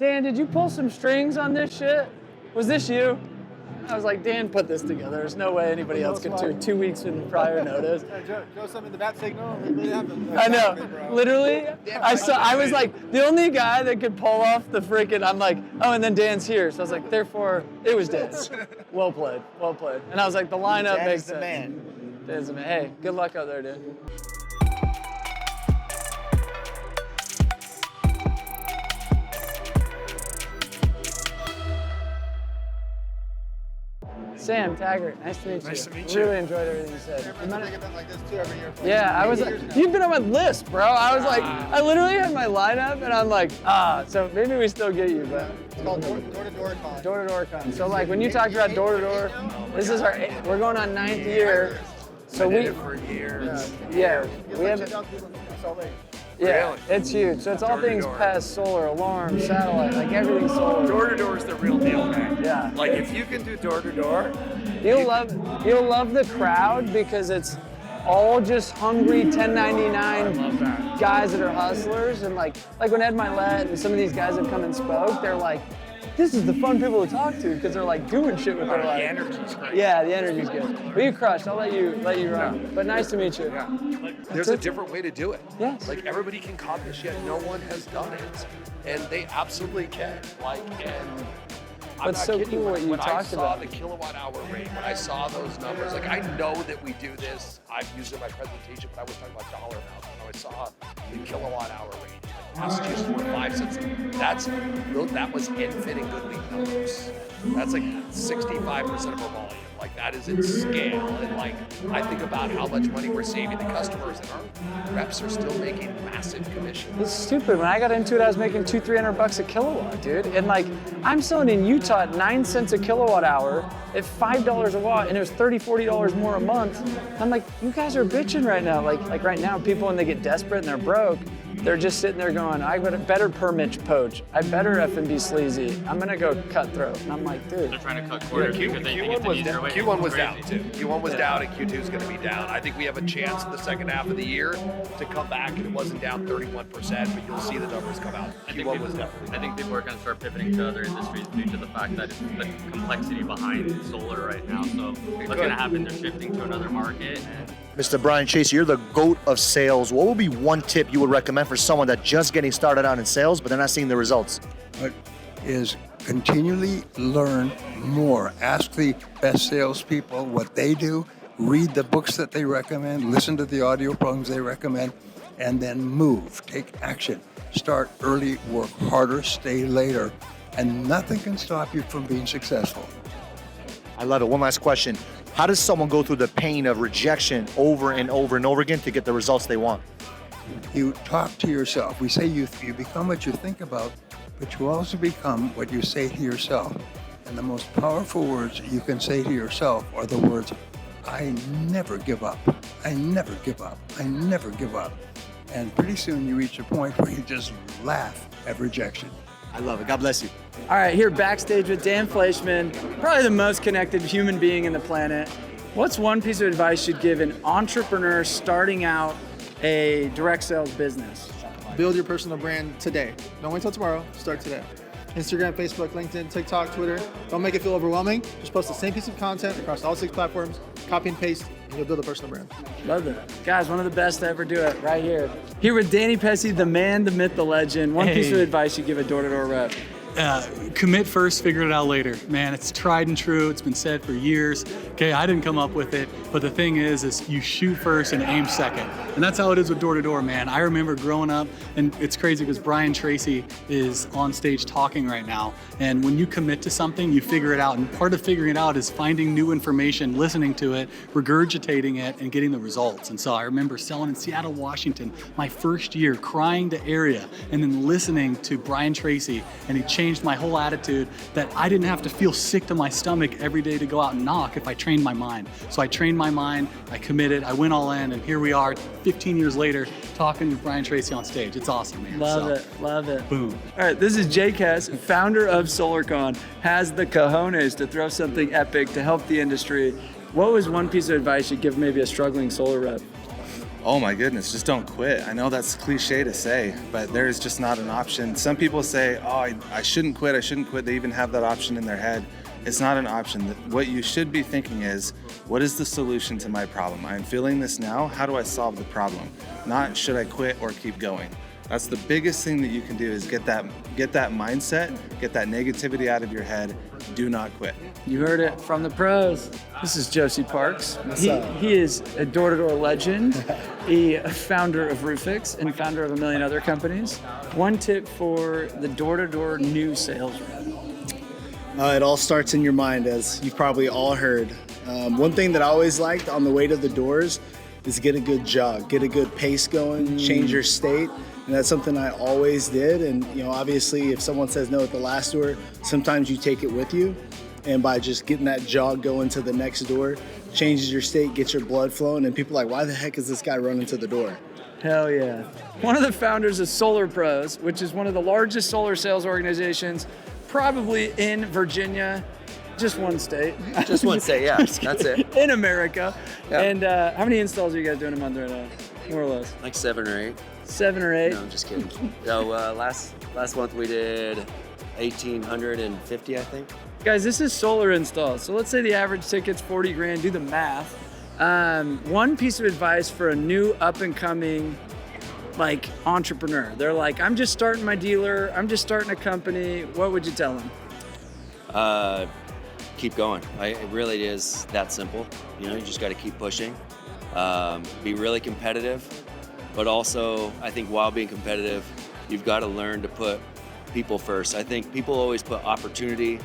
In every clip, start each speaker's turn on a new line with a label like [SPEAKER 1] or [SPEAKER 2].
[SPEAKER 1] Dan, did you pull some strings on this shit? Was this you? I was like, Dan put this together. There's no way anybody else could do 2 weeks in prior notice.
[SPEAKER 2] Show something in the bat signal.
[SPEAKER 1] I know. Literally, I was like, the only guy that could pull off the freaking, I'm like, oh, and then Dan's here. So I was like, therefore, it was Dan. Well played. Well played. And I was like, the lineup makes sense. Dan's the man. Hey, good luck out there, dude. Sam, Taggart, nice to meet you.
[SPEAKER 3] Nice to meet you.
[SPEAKER 1] Really enjoyed everything you said.
[SPEAKER 2] We're going to take event like this too every year.
[SPEAKER 1] Yeah, I was like, you've been on my list, bro. I was like, I literally had my lineup and I'm like, so maybe we still get you, but.
[SPEAKER 2] It's called door-to-door con.
[SPEAKER 1] Door-to-door con. So like when you talked about door-to-door, this is we're going on 9th year. So
[SPEAKER 3] we did it for years.
[SPEAKER 1] Yeah, we have it. Yeah, it's huge. So it's all things pest, solar, alarm, satellite, like everything solar.
[SPEAKER 3] Door-to-door is the real deal, man.
[SPEAKER 1] Yeah.
[SPEAKER 3] Like if you can do door-to-door,
[SPEAKER 1] you'll love the crowd because it's all just hungry 1099 guys that are hustlers. And like when Ed Milet and some of these guys have come and spoke, they're like, this is the fun people to talk to because they're like doing shit with their life.
[SPEAKER 3] The energy's great.
[SPEAKER 1] Yeah, the energy's good. But you crushed. I'll let you run. But nice to meet you.
[SPEAKER 3] Yeah. There's a different way to do it.
[SPEAKER 1] Yes.
[SPEAKER 3] Like everybody can copy this yet no one has done it, and they absolutely can. Like and. I'm not kidding you. When I saw the kilowatt hour rate, when I saw those numbers, like I know that we do this. I've used it in my presentation, but I was talking about dollar amounts. When I saw the kilowatt hour rate, Massachusetts were 5 cents. That was infant and good lead numbers. That's like 65% of our volume. Like that is in scale. And like I think about how much money we're saving the customers, and our reps are still making massive commissions.
[SPEAKER 1] It's stupid. When I got into it, I was making $200-300 a kilowatt, dude. And like I'm selling in Utah at 9 cents a kilowatt hour at $5 a watt, and it was $30-40 more a month. I'm like, you guys are bitching right now. Like right now, people when they get desperate and they're broke, they're just sitting there going, I better permit poach. I better F&B sleazy. I'm gonna go cutthroat. And I'm like, dude.
[SPEAKER 4] They're trying to cut corners because they think it's an easier way.
[SPEAKER 3] Q1 was down too. Q1 was down and Q2 is gonna be down. I think we have a chance in the second half of the year to come back, and it wasn't down 31%, but you'll see the numbers come out. Q1 was definitely.
[SPEAKER 4] I think people are gonna start pivoting to other industries due to the fact that it's the complexity behind solar right now. So what's gonna happen? They're shifting to another market. And
[SPEAKER 5] Mr. Brian Tracy, you're the GOAT of sales. What would be one tip you would recommend for someone that's just getting started out in sales, but they're not seeing the results?
[SPEAKER 6] But is continually learn more. Ask the best salespeople what they do, read the books that they recommend, listen to the audio programs they recommend, and then move, take action. Start early, work harder, stay later, and nothing can stop you from being successful.
[SPEAKER 5] I love it. One last question. How does someone go through the pain of rejection over and over and over again to get the results they want?
[SPEAKER 6] You talk to yourself. We say you become what you think about, but you also become what you say to yourself. And the most powerful words you can say to yourself are the words, I never give up. I never give up. I never give up. And pretty soon you reach a point where you just laugh at rejection.
[SPEAKER 5] I love it. God bless you.
[SPEAKER 1] All right, here backstage with Dan Fleyshman, probably the most connected human being in the planet. What's one piece of advice you'd give an entrepreneur starting out a direct sales business?
[SPEAKER 2] Build your personal brand today. Don't wait till tomorrow. Start today. Instagram, Facebook, LinkedIn, TikTok, Twitter. Don't make it feel overwhelming. Just post the same piece of content across all 6 platforms, copy and paste, and you'll build a personal brand.
[SPEAKER 1] Love it. Guys, one of the best to ever do it right here. Here with Danny Pesci, the man, the myth, the legend. One piece of advice you give a door-to-door rep.
[SPEAKER 7] Commit first, figure it out later. Man, it's tried and true. It's been said for years. Okay, I didn't come up with it, but the thing is you shoot first and aim second. And that's how it is with door-to-door, man. I remember growing up, and it's crazy because Brian Tracy is on stage talking right now. And when you commit to something, you figure it out. And part of figuring it out is finding new information, listening to it, regurgitating it, and getting the results. And so I remember selling in Seattle, Washington, my first year, crying to area, and then listening to Brian Tracy, and he changed my whole attitude that I didn't have to feel sick to my stomach every day to go out and knock if I trained my mind. So I trained my mind, I committed, I went all in, and here we are 15 years later talking with Brian Tracy on stage. It's awesome, man.
[SPEAKER 1] Love it.
[SPEAKER 7] Boom.
[SPEAKER 1] All right, this is Jay Cass, founder of SolarCon, has the cojones to throw something epic to help the industry. What was one piece of advice you'd give maybe a struggling solar rep?
[SPEAKER 8] Oh my goodness, just don't quit. I know that's cliche to say, but there is just not an option. Some people say, oh, I shouldn't quit, I shouldn't quit. They even have that option in their head. It's not an option. What you should be thinking is, what is the solution to my problem? I'm feeling this now, how do I solve the problem? Not should I quit or keep going? That's the biggest thing that you can do is get that mindset, get that negativity out of your head. Do not quit.
[SPEAKER 1] You heard it from the pros. This is Josie Parks. He is a door-to-door legend, a founder of Roofix and founder of a million other companies. One tip for the door-to-door new sales rep.
[SPEAKER 9] It all starts in your mind, as you've probably all heard. One thing that I always liked on the way to the doors is get a good jog, get a good pace going, change your state. And that's something I always did. And, obviously if someone says no at the last door, sometimes you take it with you. And by just getting that jog going to the next door, changes your state, gets your blood flowing. And people are like, why the heck is this guy running to the door?
[SPEAKER 1] Hell yeah. One of the founders of Solar Pros, which is one of the largest solar sales organizations, probably in Virginia, just one state.
[SPEAKER 10] Just one state, yeah, that's it.
[SPEAKER 1] In America.
[SPEAKER 10] Yeah.
[SPEAKER 1] And how many installs are you guys doing a month right now? More or less.
[SPEAKER 10] Like 7 or 8.
[SPEAKER 1] 7 or 8?
[SPEAKER 10] No, I'm just kidding. So last month we did 1,850, I think.
[SPEAKER 1] Guys, this is solar installs. So let's say the average ticket's 40 grand, do the math. One piece of advice for a new up and coming entrepreneur. They're like, I'm just starting my dealer, I'm just starting a company. What would you tell them?
[SPEAKER 10] Keep going. It really is that simple. You just got to keep pushing. Be really competitive, but also I think while being competitive, you've got to learn to put people first. I think people always put opportunity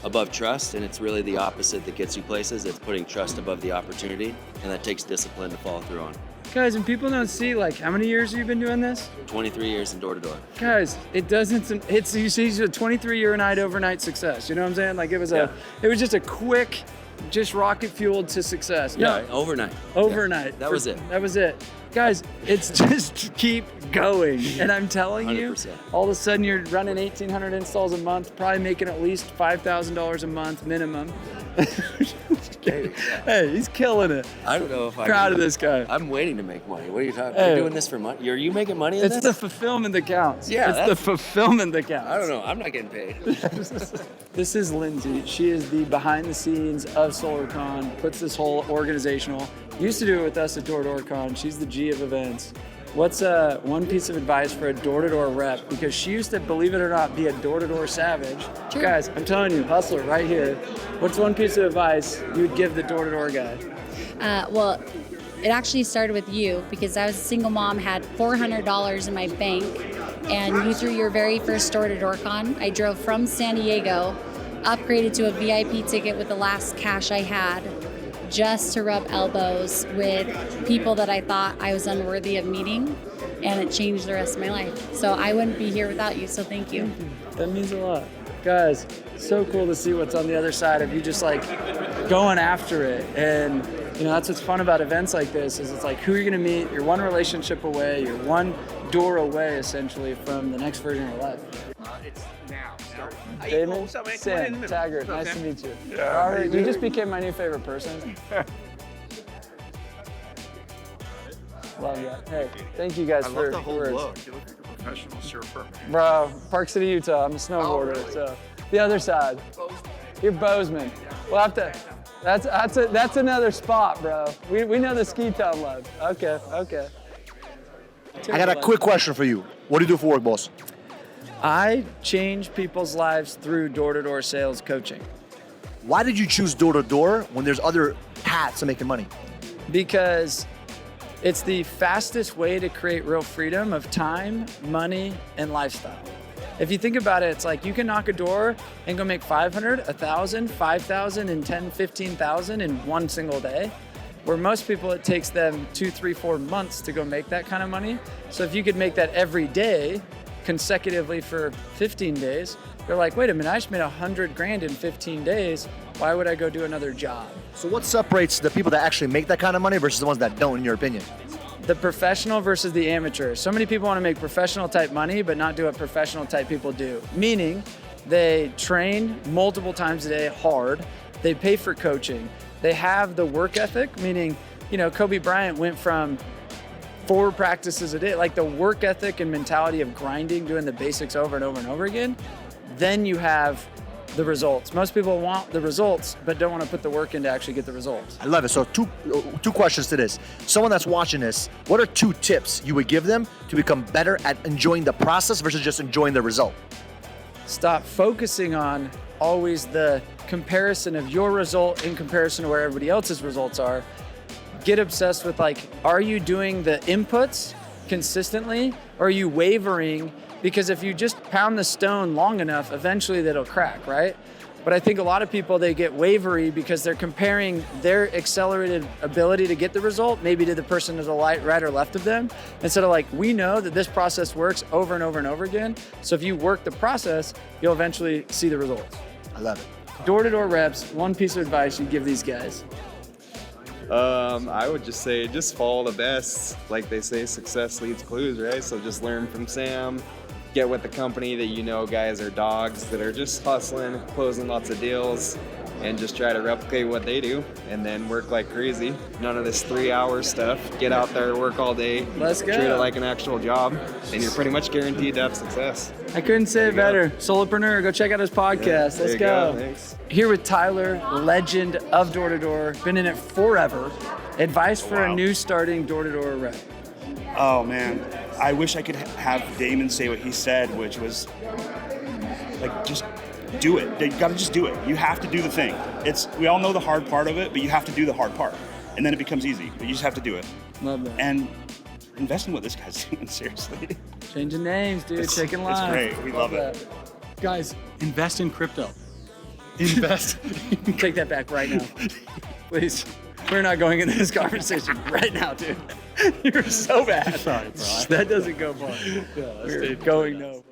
[SPEAKER 10] above trust, and it's really the opposite that gets you places. It's putting trust above the opportunity, and that takes discipline to follow through on.
[SPEAKER 1] Guys, and people don't see, how many years have you been doing this?
[SPEAKER 10] 23 years in door-to-door.
[SPEAKER 1] Guys, you see, it's a 23-year night overnight success. You know what I'm saying? It was just a quick, just rocket fueled to success.
[SPEAKER 10] Yeah, overnight.
[SPEAKER 1] Overnight.
[SPEAKER 10] Yeah, that was it.
[SPEAKER 1] That was it. Guys, it's just keep going. And I'm telling
[SPEAKER 10] 100%.
[SPEAKER 1] you, all of a sudden you're running 1,800 installs a month, probably making at least $5,000 a month minimum. Hey, he's killing it.
[SPEAKER 10] I don't know if I'm
[SPEAKER 1] proud of this guy.
[SPEAKER 10] I'm waiting to make money. What are you talking about? You're doing this for money? Are you making money in this?
[SPEAKER 1] It's the fulfillment that counts.
[SPEAKER 10] Yeah,
[SPEAKER 1] it's the fulfillment that counts.
[SPEAKER 10] I don't know. I'm not getting paid.
[SPEAKER 1] This is Lindsay. She is the behind the scenes of SolarCon, puts this whole organizational. Used to do it with us at DoorCon. She's the G of events. What's one piece of advice for a door-to-door rep? Because she used to, believe it or not, be a door-to-door savage. Sure. Guys, I'm telling you, hustler right here. What's one piece of advice you would give the door-to-door guy?
[SPEAKER 11] Well, it actually started with you, because I was a single mom, had $400 in my bank, and you threw your very first door-to-door con. I drove from San Diego, upgraded to a VIP ticket with the last cash I had, just to rub elbows with people that I thought I was unworthy of meeting, and it changed the rest of my life. So I wouldn't be here without you, so thank you.
[SPEAKER 1] That means a lot. Guys, so cool to see what's on the other side of you just going after it. And that's what's fun about events like this, is it's who you're gonna meet, you're one relationship away, you're one door away essentially from the next version of your life.
[SPEAKER 3] It's now.
[SPEAKER 1] Damon, Sam, Taggart, nice to meet you. Yeah, all right, you just became my new favorite person. Love that. Hey, thank you guys for
[SPEAKER 3] the whole
[SPEAKER 1] words.
[SPEAKER 3] look. You look like a professional surfer.
[SPEAKER 1] Bro, Park City, Utah. I'm a snowboarder.
[SPEAKER 3] Really?
[SPEAKER 1] So the other side. You're Bozeman. We'll have to. That's another spot, bro. We know the ski town love. Okay.
[SPEAKER 5] I got a quick question for you. What do you do for work, boss?
[SPEAKER 1] I change people's lives through door-to-door sales coaching.
[SPEAKER 5] Why did you choose door-to-door when there's other paths to making money?
[SPEAKER 1] Because it's the fastest way to create real freedom of time, money, and lifestyle. If you think about it, it's you can knock a door and go make 500, 1,000, 5,000, and 10, 15,000 in one single day. Where most people, it takes them 2, 3, 4 months to go make that kind of money. So if you could make that every day, consecutively for 15 days, you're like, wait a minute, I just made 100 grand in 15 days. Why would I go do another job?
[SPEAKER 5] So what separates the people that actually make that kind of money versus the ones that don't, in your opinion?
[SPEAKER 1] The professional versus the amateur. So many people want to make professional type money, but not do what professional type people do. Meaning they train multiple times a day hard. They pay for coaching. They have the work ethic, meaning, Kobe Bryant went from 4 practices a day, like the work ethic and mentality of grinding, doing the basics over and over and over again, then you have the results. Most people want the results, but don't want to put the work in to actually get the results.
[SPEAKER 5] I love it. So two questions to this. Someone that's watching this, what are 2 tips you would give them to become better at enjoying the process versus just enjoying the result?
[SPEAKER 1] Stop focusing on always the comparison of your result in comparison to where everybody else's results are. Get obsessed with like, are you doing the inputs consistently, or are you wavering? Because if you just pound the stone long enough, eventually that'll crack, right? But I think a lot of people, they get wavery because they're comparing their accelerated ability to get the result maybe to the person to the right or left of them, instead of like, we know that this process works over and over and over again. So if you work the process, you'll eventually see the results.
[SPEAKER 5] I love it.
[SPEAKER 1] Door-to-door reps, one piece of advice you'd give these guys.
[SPEAKER 12] I would just say, just follow the best. Like they say, success leads clues, right? So just learn from Sam. Get with the company that you know guys are dogs that are just hustling, closing lots of deals, and just try to replicate what they do and then work like crazy. None of this 3-hour stuff. Get out there, work all day.
[SPEAKER 1] Let's go.
[SPEAKER 12] Treat it like an actual job, and you're pretty much guaranteed to have success.
[SPEAKER 1] I couldn't say it better. Solopreneur, go check out his podcast. Let's go.
[SPEAKER 12] Thanks.
[SPEAKER 1] Here with Tyler, legend of door-to-door, been in it forever. Advice for a new starting door-to-door rep.
[SPEAKER 13] Oh man, I wish I could have Damon say what he said, which was like, just do it. You gotta just do it. You have to do the thing. We all know the hard part of it, but you have to do the hard part, and then it becomes easy. But you just have to do it.
[SPEAKER 1] Love that.
[SPEAKER 13] And invest in what this guy's doing. Seriously.
[SPEAKER 1] Changing names, dude. Taking lives.
[SPEAKER 13] It's great. We love it.
[SPEAKER 7] Guys, invest in crypto.
[SPEAKER 5] Invest.
[SPEAKER 1] Take that back right now, please. We're not going into this conversation right now, dude. You're so bad.
[SPEAKER 7] Sorry, bro.
[SPEAKER 1] That doesn't go far. We're going no.